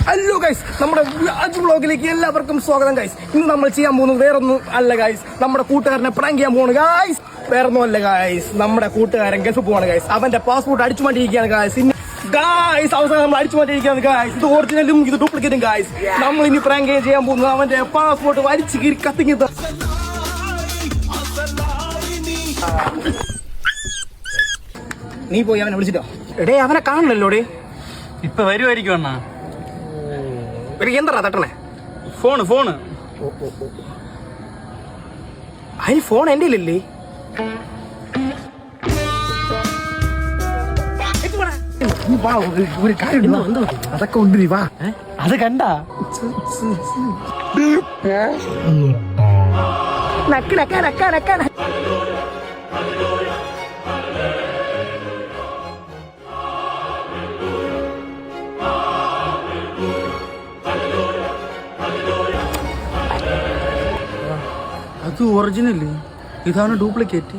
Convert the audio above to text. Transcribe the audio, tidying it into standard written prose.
Hello guys, നമ്മുടെ vlog വ്ളോഗിലേക്ക് എല്ലാവർക്കും സ്വാഗതം ഗൈസ്. ഇന്ന് നമ്മൾ ചെയ്യാൻ പോകുന്നത് വേറൊന്നും അല്ല ഗൈസ്, നമ്മുടെ കൂട്ടുകാരനെ പ്രാങ്ക് ചെയ്യാൻ പോവാണ് ഗൈസ്. വേറൊന്നും അല്ല ഗൈസ്, നമ്മുടെ കൂട്ടുകാരൻ ഗൾഫ് പോവാണ് ഗൈസ്. അവന്റെ പാസ്പോർട്ട് അടിച്ചു മാറ്റിയിരിക്കുകയാണ് ഗൈസ്. ഗൈസ് അവസാനം നമ്മൾ അടിച്ചു മാറ്റിയിരിക്കുകയാണ് ഗൈസ്. ഇത് ഒറിജിനലും ഇത് ഡ്യൂപ്ലിക്കേറ്റും ഗൈസ്. നമ്മൾ ഇനി പ്രാങ്ക് ചെയ്യാൻ പോകുന്നത് അവന്റെ പാസ്പോർട്ട് വലിച്ചു കീറി കത്തിങ്ങി. നീ പോയി അവനെ വിളിച്ചിട്ടോ? എടേ അവനെ കാണണല്ലോ ഡേ. ഇപ്പൊ വരുമായിരിക്കും അണ്ണാ. എന്താ തട്ടണേ? ഫോണ് അതിന് ഫോൺ എന്റെ ഇല്ലല്ലേ? ഒരു കാര്യം അതൊക്കെ ഉണ്ട്. നീ വാ. അത് കണ്ട അത് ഒറിജിനല്, ഇതാണ് ഡ്യൂപ്ലിക്കേറ്റ്.